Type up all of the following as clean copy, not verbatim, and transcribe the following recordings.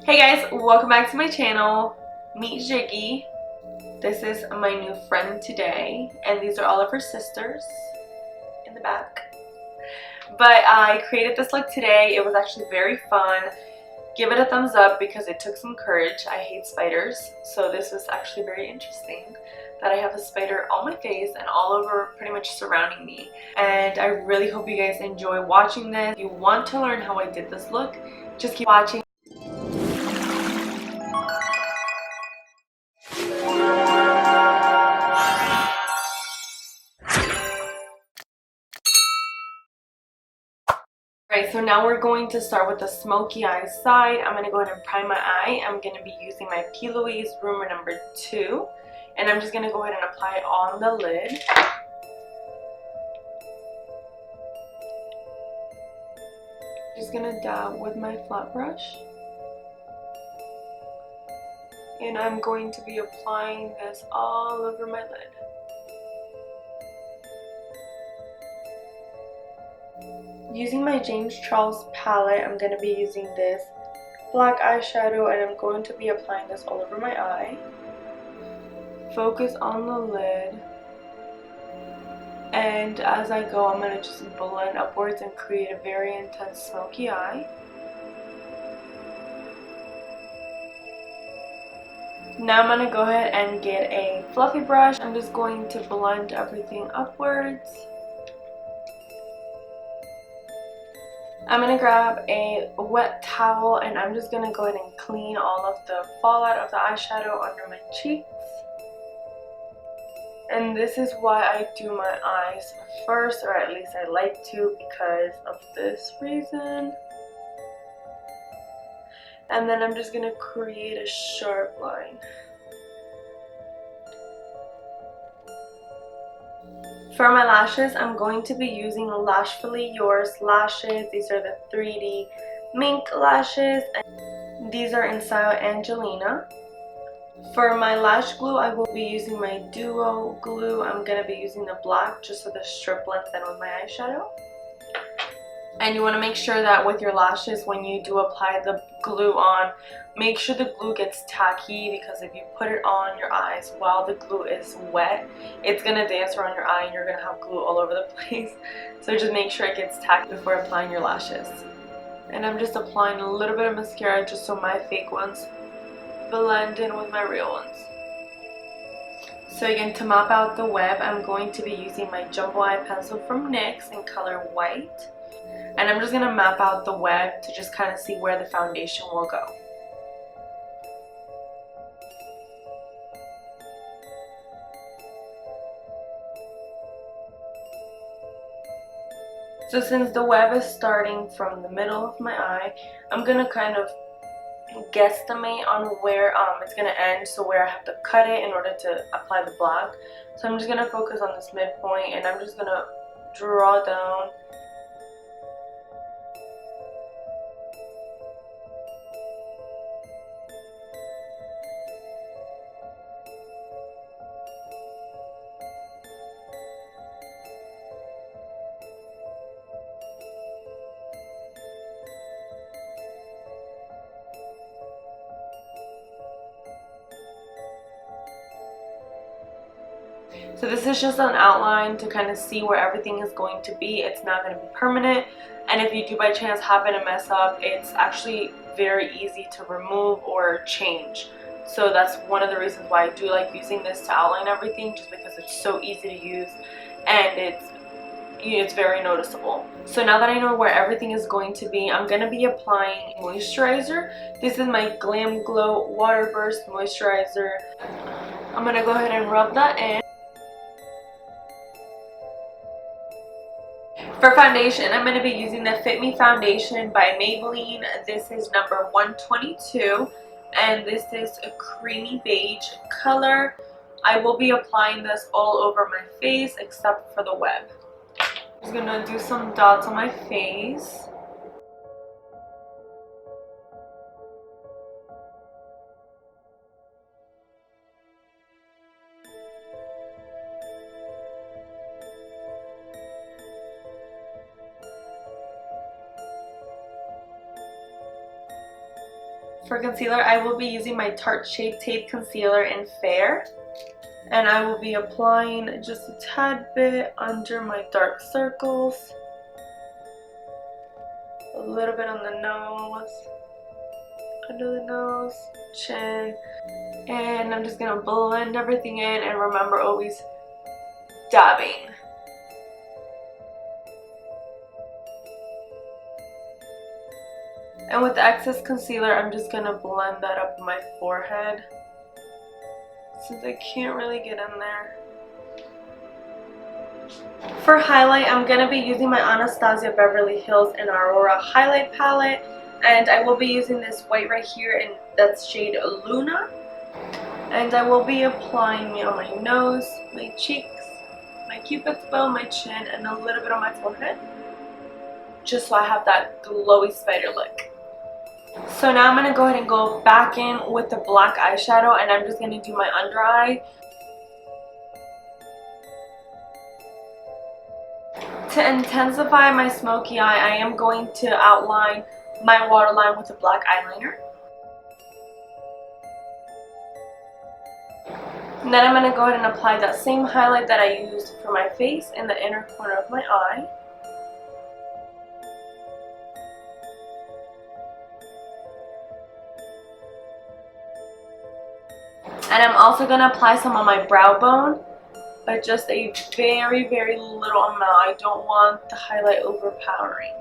Hey guys, welcome back to my channel. Meet Jiggy. This is my new friend today, and these are all of her sisters in the back. But I created this look today. It was actually very fun. Give it a thumbs up because it took some courage. I hate spiders, so this was actually very interesting that I have a spider on my face and all over, pretty much surrounding me. And I really hope you guys enjoy watching this. If you want to learn how I did this look, just keep watching. Alright, so now we're going to start with the smoky eye side. I'm going to go ahead and prime my eye. I'm going to be using my Plouise Rumor number 2. And I'm just going to go ahead and apply it on the lid. Just going to dab with my flat brush. And I'm going to be applying this all over my lid. Using my James Charles palette, I'm going to be using this black eyeshadow and I'm going to be applying this all over my eye. Focus on the lid. And as I go, I'm going to just blend upwards and create a very intense smoky eye. Now I'm going to go ahead and get a fluffy brush. I'm just going to blend everything upwards. I'm going to grab a wet towel and I'm just going to go ahead and clean all of the fallout of the eyeshadow under my cheeks. And this is why I do my eyes first, or at least I like to, because of this reason. And then I'm just going to create a sharp line. For my lashes, I'm going to be using Lashfully Yours lashes. These are the 3D mink lashes. And these are in style Angelina. For my lash glue, I will be using my duo glue. I'm going to be using the black just so the strip blends in with my eyeshadow. And you want to make sure that with your lashes, when you do apply the glue on, make sure the glue gets tacky, because if you put it on your eyes while the glue is wet, it's going to dance around your eye and you're going to have glue all over the place. So just make sure it gets tacky before applying your lashes. And I'm just applying a little bit of mascara just so my fake ones blend in with my real ones. So again, to map out the web, I'm going to be using my Jumbo Eye pencil from NYX in color white. And I'm just going to map out the web to just kind of see where the foundation will go. So since the web is starting from the middle of my eye, I'm going to kind of guesstimate on where it's going to end, so where I have to cut it in order to apply the black. So I'm just going to focus on this midpoint and I'm just going to draw down. So this is just an outline to kind of see where everything is going to be. It's not going to be permanent, and if you do by chance happen to mess up, it's actually very easy to remove or change. So that's one of the reasons why I do like using this to outline everything, just because it's so easy to use and it's very noticeable. So now that I know where everything is going to be, I'm going to be applying moisturizer. This is my Glam Glow Waterburst Moisturizer. I'm going to go ahead and rub that in. For foundation, I'm going to be using the Fit Me foundation by Maybelline. This is number 122 and this is a creamy beige color. I will be applying this all over my face except for the web. I'm just going to do some dots on my face. For concealer, I will be using my Tarte Shape Tape Concealer in Fair. And I will be applying just a tad bit under my dark circles. A little bit on the nose, under the nose, chin. And I'm just going to blend everything in, and remember, always dabbing. And with the excess concealer, I'm just going to blend that up my forehead, since I can't really get in there. For highlight, I'm going to be using my Anastasia Beverly Hills and Aurora highlight palette. And I will be using this white right here, and that's shade Luna. And I will be applying it on my nose, my cheeks, my cupid's bow, my chin, and a little bit on my forehead. Just so I have that glowy spider look. So now I'm going to go ahead and go back in with the black eyeshadow, and I'm just going to do my under eye. To intensify my smoky eye, I am going to outline my waterline with a black eyeliner. And then I'm going to go ahead and apply that same highlight that I used for my face in the inner corner of my eye. And I'm also going to apply some on my brow bone, but just a very, very little amount. I don't want the highlight overpowering.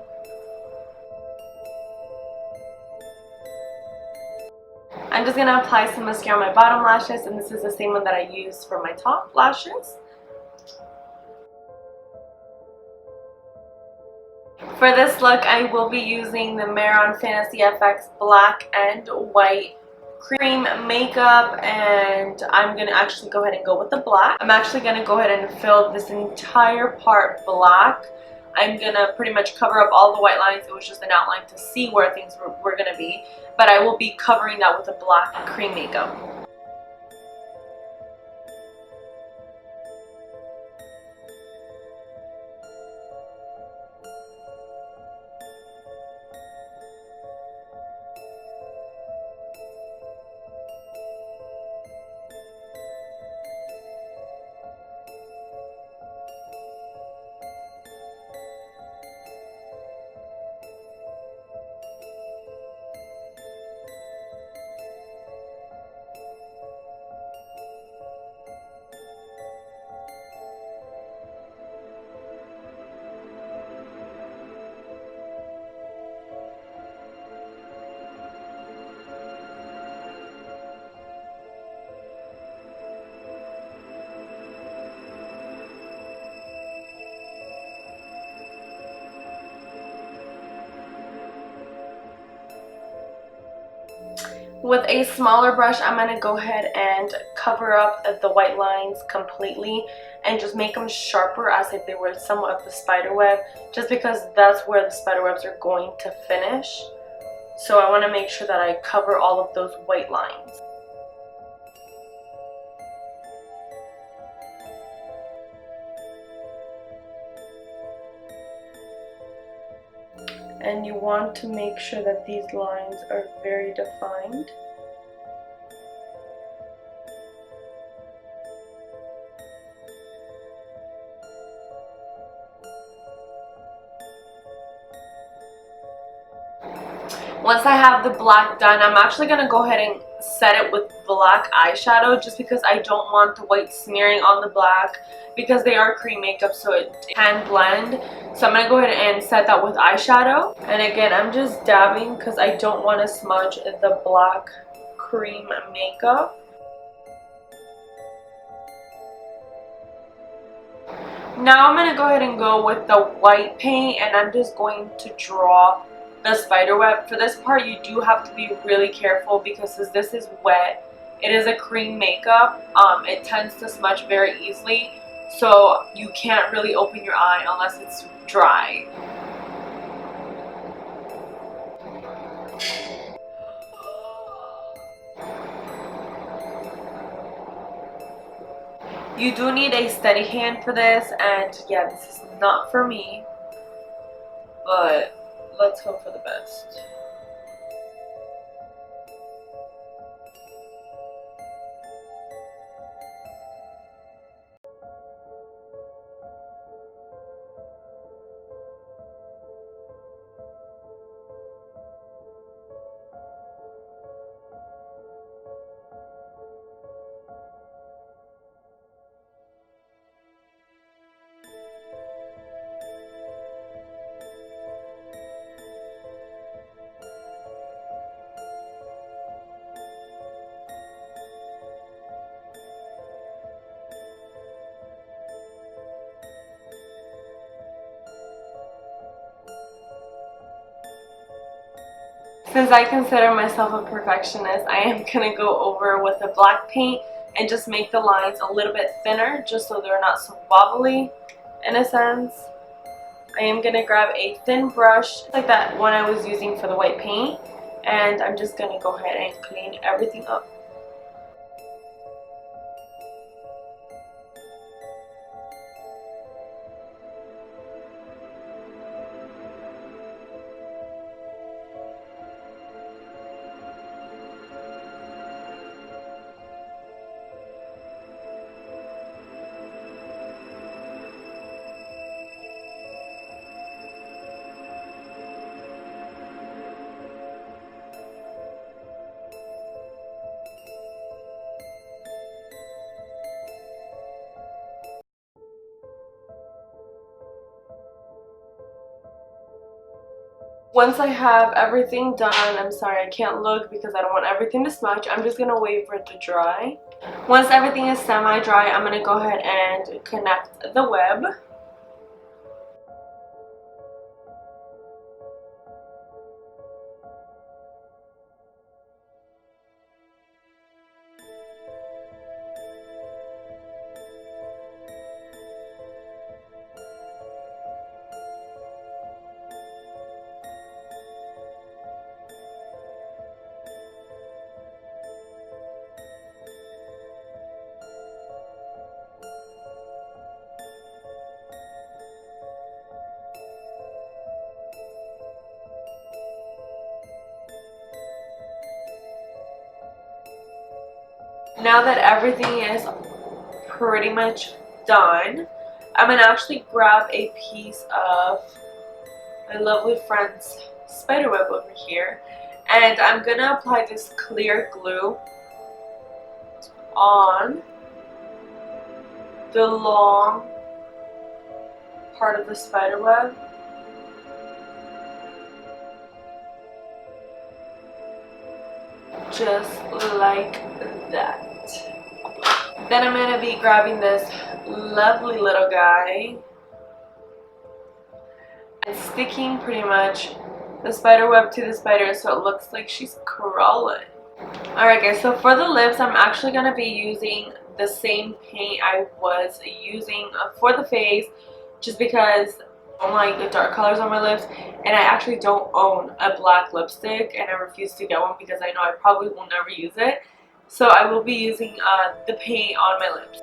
I'm just going to apply some mascara on my bottom lashes, and this is the same one that I used for my top lashes. For this look, I will be using the Mehron Fantasy FX Black and White cream makeup, and I'm going to actually go ahead and go with the black. I'm actually going to go ahead and fill this entire part black. I'm going to pretty much cover up all the white lines. It was just an outline to see where things were going to be, but I will be covering that with a black cream makeup. With a smaller brush, I'm going to go ahead and cover up the white lines completely and just make them sharper as if they were somewhat of the spider web, just because that's where the spider webs are going to finish. So I want to make sure that I cover all of those white lines. And you want to make sure that these lines are very defined. Once I have the black done, I'm actually going to go ahead and set it with black eyeshadow, just because I don't want the white smearing on the black, because they are cream makeup, so it can blend. So I'm going to go ahead and set that with eyeshadow. And again, I'm just dabbing because I don't want to smudge the black cream makeup. Now I'm going to go ahead and go with the white paint, and I'm just going to draw the spider web. For this part, you do have to be really careful, because as this is wet, it is a cream makeup. It tends to smudge very easily, so you can't really open your eye unless it's dry. You do need a steady hand for this, and yeah, this is not for me, but let's hope for the best. Since I consider myself a perfectionist, I am going to go over with a black paint and just make the lines a little bit thinner just so they're not so wobbly in a sense. I am going to grab a thin brush like that one I was using for the white paint, and I'm just going to go ahead and clean everything up. Once I have everything done, I'm sorry I can't look because I don't want everything to smudge. I'm just going to wait for it to dry. Once everything is semi-dry, I'm going to go ahead and connect the web. Now that everything is pretty much done, I'm going to actually grab a piece of my lovely friend's spiderweb over here, and I'm going to apply this clear glue on the long part of the spiderweb. Just like that. Then I'm going to be grabbing this lovely little guy and sticking pretty much the spider web to the spider so it looks like she's crawling. Alright guys, so for the lips I'm actually going to be using the same paint I was using for the face, just because I don't like the dark colors on my lips, and I actually don't own a black lipstick and I refuse to get one because I know I probably will never use it. So I will be using the paint on my lips.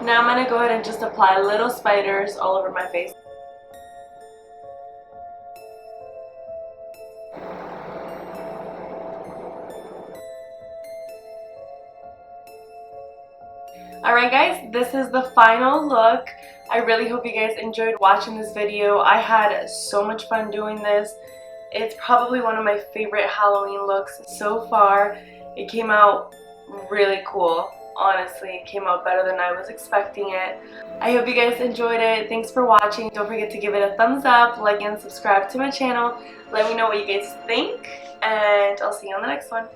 Now I'm going to go ahead and just apply little spiders all over my face. Alright guys, this is the final look. I really hope you guys enjoyed watching this video. I had so much fun doing this. It's probably one of my favorite Halloween looks so far. It came out really cool. Honestly, it came out better than I was expecting it. I hope you guys enjoyed it. Thanks for watching. Don't forget to give it a thumbs up, like, and subscribe to my channel. Let me know what you guys think, and I'll see you on the next one.